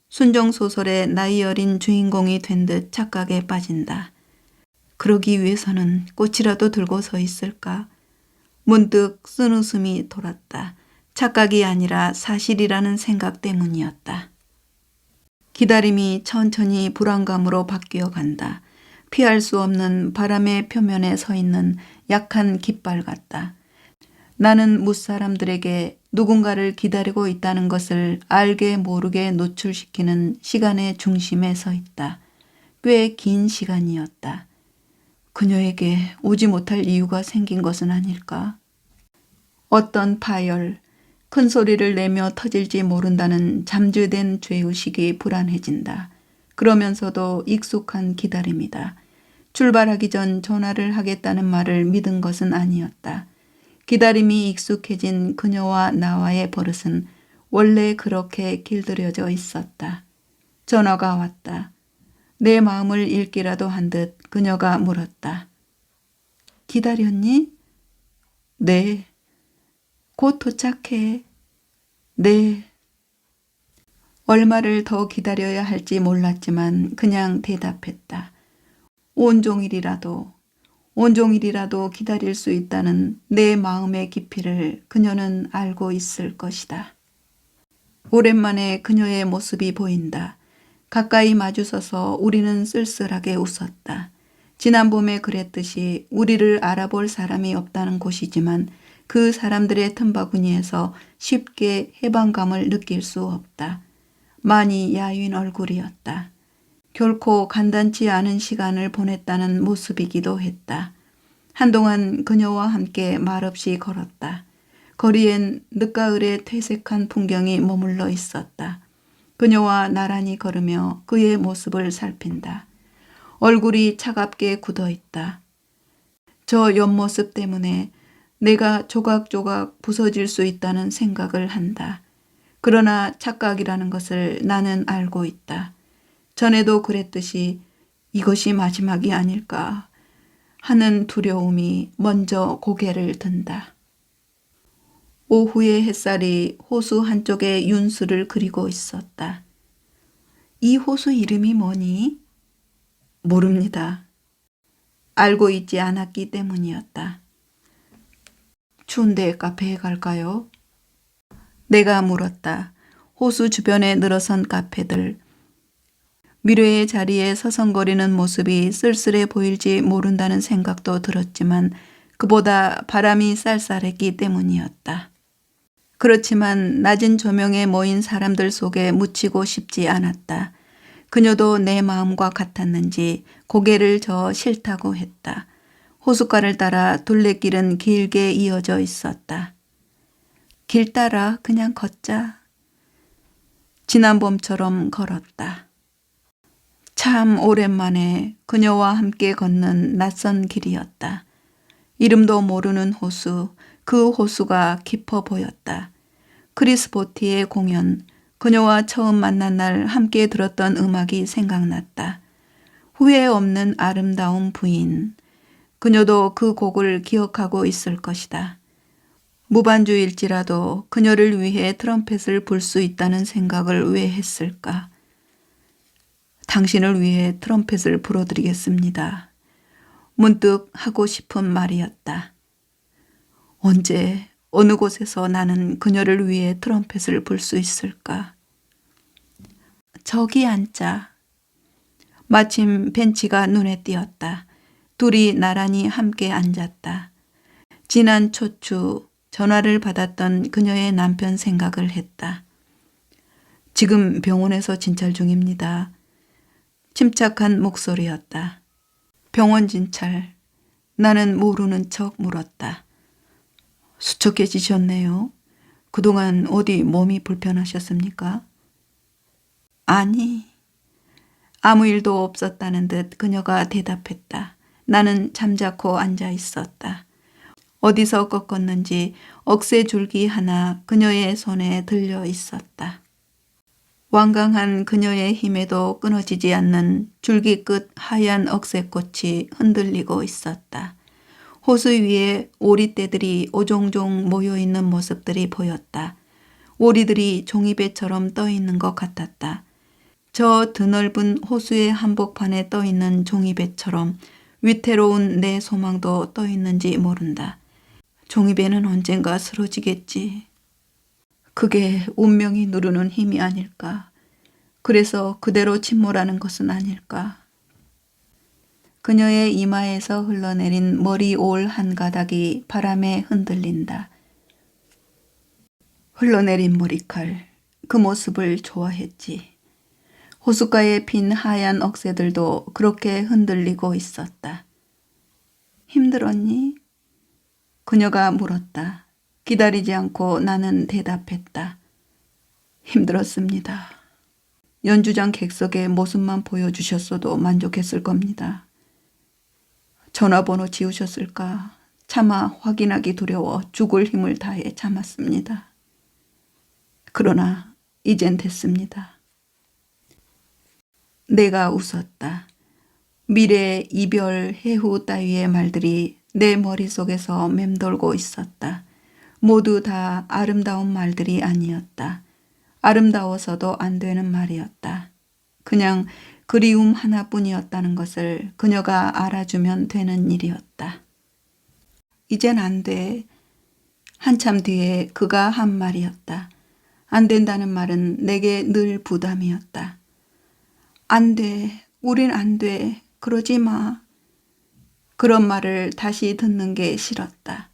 순정소설의 나이 어린 주인공이 된 듯 착각에 빠진다. 그러기 위해서는 꽃이라도 들고 서 있을까? 문득 쓴웃음이 돌았다. 착각이 아니라 사실이라는 생각 때문이었다. 기다림이 천천히 불안감으로 바뀌어 간다. 피할 수 없는 바람의 표면에 서 있는 약한 깃발 같다. 나는 무사람들에게 누군가를 기다리고 있다는 것을 알게 모르게 노출시키는 시간의 중심에 서 있다. 꽤 긴 시간이었다. 그녀에게 오지 못할 이유가 생긴 것은 아닐까? 어떤 파열, 큰 소리를 내며 터질지 모른다는 잠재된 죄의식이 불안해진다. 그러면서도 익숙한 기다림이다. 출발하기 전 전화를 하겠다는 말을 믿은 것은 아니었다. 기다림이 익숙해진 그녀와 나와의 버릇은 원래 그렇게 길들여져 있었다. 전화가 왔다. 내 마음을 읽기라도 한 듯 그녀가 물었다. 기다렸니? 네. 곧 도착해. 네. 얼마를 더 기다려야 할지 몰랐지만 그냥 대답했다. 온종일이라도 기다릴 수 있다는 내 마음의 깊이를 그녀는 알고 있을 것이다. 오랜만에 그녀의 모습이 보인다. 가까이 마주서서 우리는 쓸쓸하게 웃었다. 지난 봄에 그랬듯이 우리를 알아볼 사람이 없다는 곳이지만 그 사람들의 틈바구니에서 쉽게 해방감을 느낄 수 없다. 많이 야윈 얼굴이었다. 결코 간단치 않은 시간을 보냈다는 모습이기도 했다. 한동안 그녀와 함께 말없이 걸었다. 거리엔 늦가을의 퇴색한 풍경이 머물러 있었다. 그녀와 나란히 걸으며 그의 모습을 살핀다. 얼굴이 차갑게 굳어있다. 저 옆모습 때문에 내가 조각조각 부서질 수 있다는 생각을 한다. 그러나 착각이라는 것을 나는 알고 있다. 전에도 그랬듯이 이것이 마지막이 아닐까 하는 두려움이 먼저 고개를 든다. 오후의 햇살이 호수 한쪽에 윤수를 그리고 있었다. 이 호수 이름이 뭐니? 모릅니다. 알고 있지 않았기 때문이었다. 추운데 카페에 갈까요? 내가 물었다. 호수 주변에 늘어선 카페들. 미래의 자리에 서성거리는 모습이 쓸쓸해 보일지 모른다는 생각도 들었지만 그보다 바람이 쌀쌀했기 때문이었다. 그렇지만 낮은 조명에 모인 사람들 속에 묻히고 싶지 않았다. 그녀도 내 마음과 같았는지 고개를 저어 싫다고 했다. 호숫가를 따라 둘레길은 길게 이어져 있었다. 길 따라 그냥 걷자. 지난 봄처럼 걸었다. 참 오랜만에 그녀와 함께 걷는 낯선 길이었다. 이름도 모르는 호수, 그 호수가 깊어 보였다. 크리스 보티의 공연, 그녀와 처음 만난 날 함께 들었던 음악이 생각났다. 후회 없는 아름다운 부인. 그녀도 그 곡을 기억하고 있을 것이다. 무반주일지라도 그녀를 위해 트럼펫을 불 수 있다는 생각을 왜 했을까? 당신을 위해 트럼펫을 불어드리겠습니다. 문득 하고 싶은 말이었다. 언제 어느 곳에서 나는 그녀를 위해 트럼펫을 불 수 있을까? 저기 앉자. 마침 벤치가 눈에 띄었다. 둘이 나란히 함께 앉았다. 지난 초추 전화를 받았던 그녀의 남편 생각을 했다. 지금 병원에서 진찰 중입니다. 침착한 목소리였다. 병원 진찰. 나는 모르는 척 물었다. 수척해지셨네요. 그동안 어디 몸이 불편하셨습니까? 아니. 아무 일도 없었다는 듯 그녀가 대답했다. 나는 잠자코 앉아 있었다. 어디서 꺾었는지 억새줄기 하나 그녀의 손에 들려 있었다. 완강한 그녀의 힘에도 끊어지지 않는 줄기 끝 하얀 억새꽃이 흔들리고 있었다. 호수 위에 오리떼들이 오종종 모여있는 모습들이 보였다. 오리들이 종이배처럼 떠있는 것 같았다. 저 드넓은 호수의 한복판에 떠있는 종이배처럼 위태로운 내 소망도 떠있는지 모른다. 종이배는 언젠가 쓰러지겠지. 그게 운명이 누르는 힘이 아닐까. 그래서 그대로 침몰하는 것은 아닐까. 그녀의 이마에서 흘러내린 머리 올 한 가닥이 바람에 흔들린다. 흘러내린 머리칼, 그 모습을 좋아했지. 호숫가에 핀 하얀 억새들도 그렇게 흔들리고 있었다. 힘들었니? 그녀가 물었다. 기다리지 않고 나는 대답했다. 힘들었습니다. 연주장 객석의 모습만 보여주셨어도 만족했을 겁니다. 전화번호 지우셨을까? 차마 확인하기 두려워 죽을 힘을 다해 참았습니다. 그러나 이젠 됐습니다. 내가 웃었다. 미래, 이별, 해후 따위의 말들이 내 머릿속에서 맴돌고 있었다. 모두 다 아름다운 말들이 아니었다. 아름다워서도 안 되는 말이었다. 그냥 그리움 하나뿐이었다는 것을 그녀가 알아주면 되는 일이었다. 이젠 안 돼. 한참 뒤에 그가 한 말이었다. 안 된다는 말은 내게 늘 부담이었다. 안 돼. 우린 안 돼. 그러지 마. 그런 말을 다시 듣는 게 싫었다.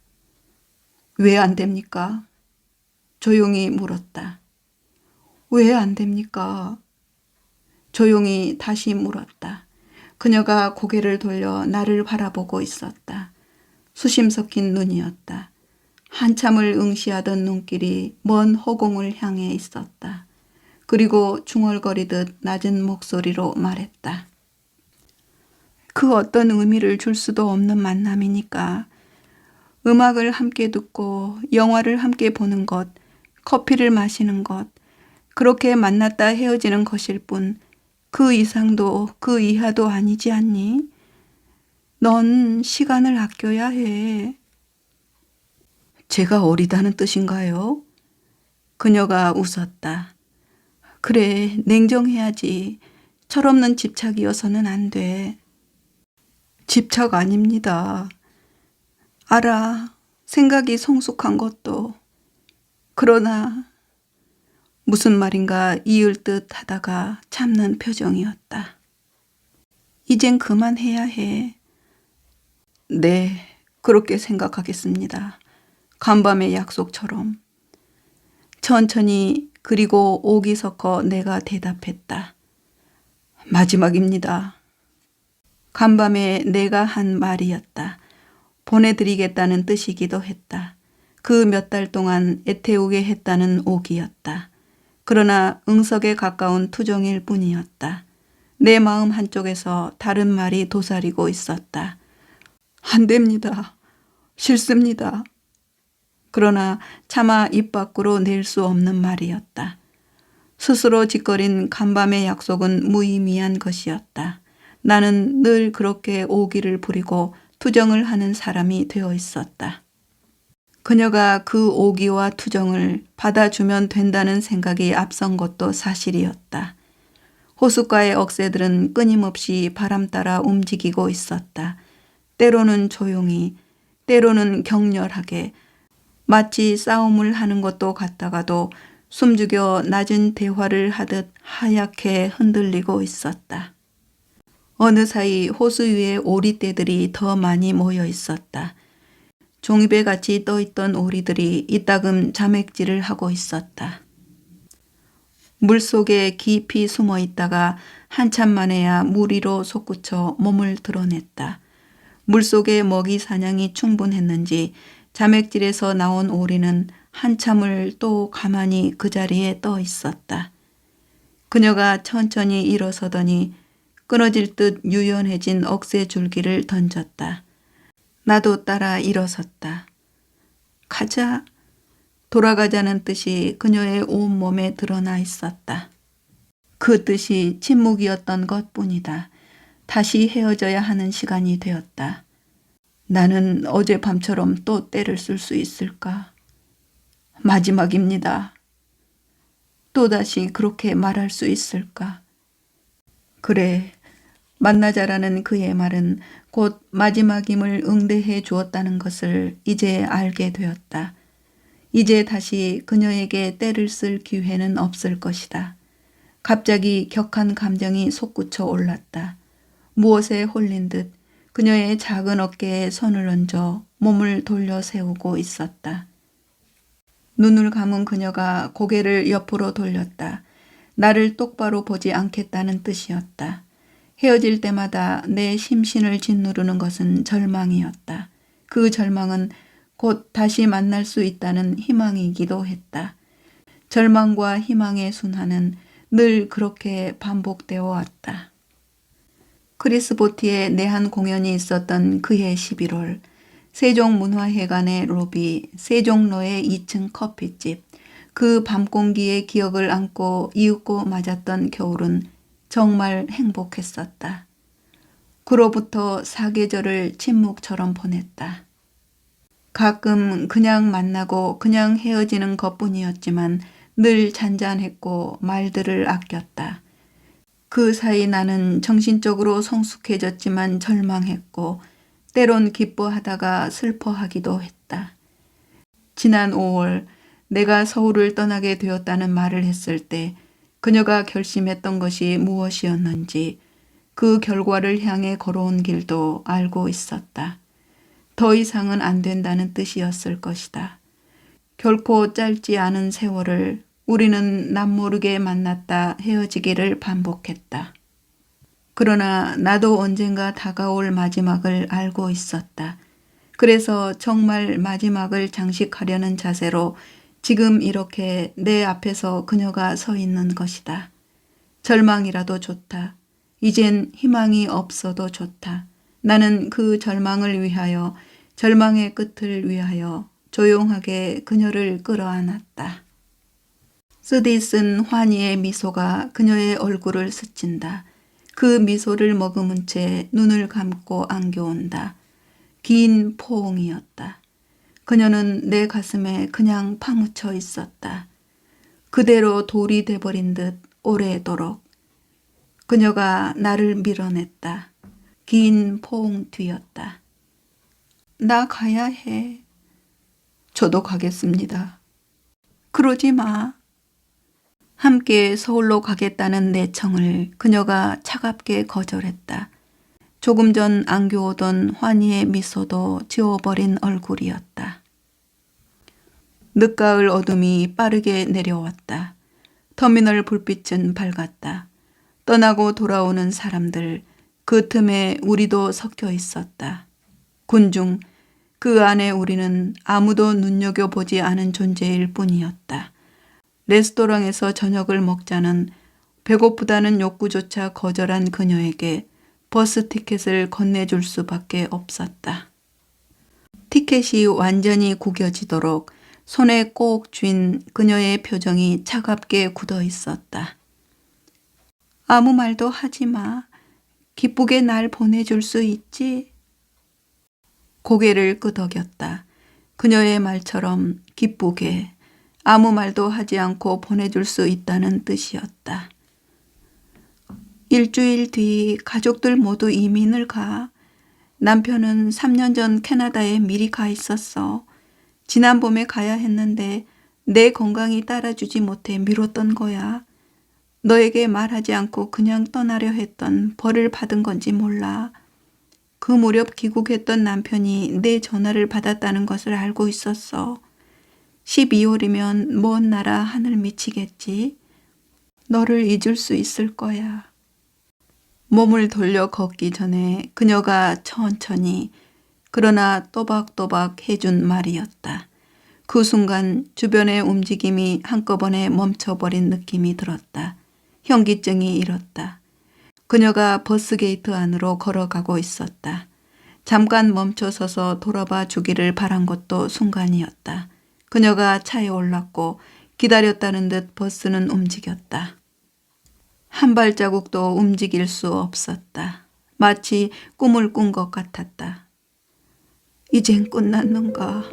왜 안 됩니까? 조용히 물었다. 왜 안 됩니까? 조용히 다시 물었다. 그녀가 고개를 돌려 나를 바라보고 있었다. 수심 섞인 눈이었다. 한참을 응시하던 눈길이 먼 허공을 향해 있었다. 그리고 중얼거리듯 낮은 목소리로 말했다. 그 어떤 의미를 줄 수도 없는 만남이니까 음악을 함께 듣고 영화를 함께 보는 것, 커피를 마시는 것, 그렇게 만났다 헤어지는 것일 뿐 그 이상도 그 이하도 아니지 않니? 넌 시간을 아껴야 해. 제가 어리다는 뜻인가요? 그녀가 웃었다. 그래, 냉정해야지. 철없는 집착이어서는 안 돼. 집착 아닙니다. 알아. 생각이 성숙한 것도. 그러나 무슨 말인가 이을 듯 하다가 참는 표정이었다. 이젠 그만해야 해. 네, 그렇게 생각하겠습니다. 간밤의 약속처럼. 천천히 그리고 옥이 섞어 내가 대답했다. 마지막입니다. 간밤에 내가 한 말이었다. 보내드리겠다는 뜻이기도 했다. 그 몇 달 동안 애태우게 했다는 옥이었다. 그러나 응석에 가까운 투정일 뿐이었다. 내 마음 한쪽에서 다른 말이 도사리고 있었다. 안 됩니다. 싫습니다. 그러나 차마 입 밖으로 낼 수 없는 말이었다. 스스로 짓거린 간밤의 약속은 무의미한 것이었다. 나는 늘 그렇게 오기를 부리고 투정을 하는 사람이 되어 있었다. 그녀가 그 오기와 투정을 받아주면 된다는 생각이 앞선 것도 사실이었다. 호숫가의 억새들은 끊임없이 바람 따라 움직이고 있었다. 때로는 조용히, 때로는 격렬하게, 마치 싸움을 하는 것도 같다가도 숨죽여 낮은 대화를 하듯 하얗게 흔들리고 있었다. 어느 사이 호수 위에 오리떼들이 더 많이 모여 있었다. 종이배같이 떠있던 오리들이 이따금 자맥질을 하고 있었다. 물속에 깊이 숨어 있다가 한참 만에야 물 위로 솟구쳐 몸을 드러냈다. 물속의 먹이 사냥이 충분했는지 자맥질에서 나온 오리는 한참을 또 가만히 그 자리에 떠 있었다. 그녀가 천천히 일어서더니 끊어질 듯 유연해진 억새 줄기를 던졌다. 나도 따라 일어섰다. 가자. 돌아가자는 뜻이 그녀의 온몸에 드러나 있었다. 그 뜻이 침묵이었던 것뿐이다. 다시 헤어져야 하는 시간이 되었다. 나는 어젯밤처럼 또 때를 쓸 수 있을까? 마지막입니다. 또다시 그렇게 말할 수 있을까? 그래, 만나자라는 그의 말은 곧 마지막임을 응대해 주었다는 것을 이제 알게 되었다. 이제 다시 그녀에게 때를 쓸 기회는 없을 것이다. 갑자기 격한 감정이 솟구쳐 올랐다. 무엇에 홀린 듯 그녀의 작은 어깨에 손을 얹어 몸을 돌려 세우고 있었다. 눈을 감은 그녀가 고개를 옆으로 돌렸다. 나를 똑바로 보지 않겠다는 뜻이었다. 헤어질 때마다 내 심신을 짓누르는 것은 절망이었다. 그 절망은 곧 다시 만날 수 있다는 희망이기도 했다. 절망과 희망의 순환은 늘 그렇게 반복되어 왔다. 크리스보티의 내한 공연이 있었던 그해 11월, 세종문화회관의 로비, 세종로의 2층 커피집, 그 밤공기의 기억을 안고 이윽고 맞았던 겨울은 정말 행복했었다. 그로부터 사계절을 침묵처럼 보냈다. 가끔 그냥 만나고 그냥 헤어지는 것뿐이었지만 늘 잔잔했고 말들을 아꼈다. 그 사이 나는 정신적으로 성숙해졌지만 절망했고 때론 기뻐하다가 슬퍼하기도 했다. 지난 5월 내가 서울을 떠나게 되었다는 말을 했을 때 그녀가 결심했던 것이 무엇이었는지 그 결과를 향해 걸어온 길도 알고 있었다. 더 이상은 안 된다는 뜻이었을 것이다. 결코 짧지 않은 세월을 우리는 남모르게 만났다 헤어지기를 반복했다. 그러나 나도 언젠가 다가올 마지막을 알고 있었다. 그래서 정말 마지막을 장식하려는 자세로 지금 이렇게 내 앞에서 그녀가 서 있는 것이다. 절망이라도 좋다. 이젠 희망이 없어도 좋다. 나는 그 절망을 위하여, 절망의 끝을 위하여 조용하게 그녀를 끌어안았다. 쓰디쓴 환희의 미소가 그녀의 얼굴을 스친다. 그 미소를 머금은 채 눈을 감고 안겨온다. 긴 포옹이었다. 그녀는 내 가슴에 그냥 파묻혀 있었다. 그대로 돌이 돼버린 듯 오래도록. 그녀가 나를 밀어냈다. 긴 포옹 뒤였다. 나 가야 해. 저도 가겠습니다. 그러지 마. 함께 서울로 가겠다는 내 청을 그녀가 차갑게 거절했다. 조금 전 안겨오던 환희의 미소도 지워버린 얼굴이었다. 늦가을 어둠이 빠르게 내려왔다. 터미널 불빛은 밝았다. 떠나고 돌아오는 사람들, 그 틈에 우리도 섞여 있었다. 군중, 그 안에 우리는 아무도 눈여겨보지 않은 존재일 뿐이었다. 레스토랑에서 저녁을 먹자는 배고프다는 욕구조차 거절한 그녀에게 버스 티켓을 건네줄 수밖에 없었다. 티켓이 완전히 구겨지도록 손에 꼭 쥔 그녀의 표정이 차갑게 굳어 있었다. 아무 말도 하지 마. 기쁘게 날 보내줄 수 있지? 고개를 끄덕였다. 그녀의 말처럼 기쁘게 아무 말도 하지 않고 보내줄 수 있다는 뜻이었다. 일주일 뒤 가족들 모두 이민을 가. 남편은 3년 전 캐나다에 미리 가 있었어. 지난 봄에 가야 했는데 내 건강이 따라주지 못해 미뤘던 거야. 너에게 말하지 않고 그냥 떠나려 했던 벌을 받은 건지 몰라. 그 무렵 귀국했던 남편이 내 전화를 받았다는 것을 알고 있었어. 12월이면 먼 나라 하늘 미치겠지. 너를 잊을 수 있을 거야. 몸을 돌려 걷기 전에 그녀가 천천히 그러나 또박또박 해준 말이었다. 그 순간 주변의 움직임이 한꺼번에 멈춰버린 느낌이 들었다. 현기증이 일었다. 그녀가 버스 게이트 안으로 걸어가고 있었다. 잠깐 멈춰서서 돌아봐 주기를 바란 것도 순간이었다. 그녀가 차에 올랐고 기다렸다는 듯 버스는 움직였다. 한 발자국도 움직일 수 없었다. 마치 꿈을 꾼 것 같았다. 이젠 끝났는가?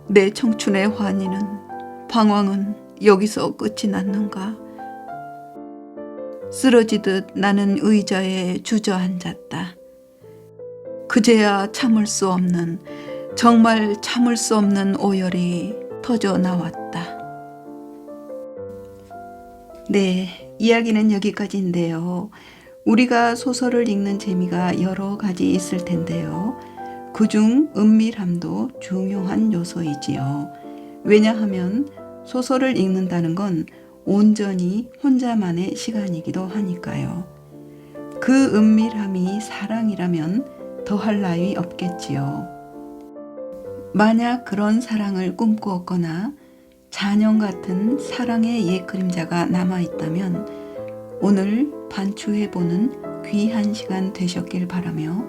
내 청춘의 환희는, 방황은 여기서 끝이 났는가? 쓰러지듯 나는 의자에 주저앉았다. 그제야 참을 수 없는, 정말 참을 수 없는 오열이 터져 나왔다. 네, 이야기는 여기까지인데요. 우리가 소설을 읽는 재미가 여러 가지 있을 텐데요. 그중 은밀함도 중요한 요소이지요. 왜냐하면 소설을 읽는다는 건 온전히 혼자만의 시간이기도 하니까요. 그 은밀함이 사랑이라면 더할 나위 없겠지요. 만약 그런 사랑을 꿈꾸었거나 잔영 같은 사랑의 옛 그림자가 남아있다면 오늘 반추해보는 귀한 시간 되셨길 바라며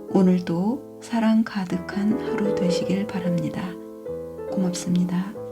오늘도 사랑 가득한 하루 되시길 바랍니다. 고맙습니다.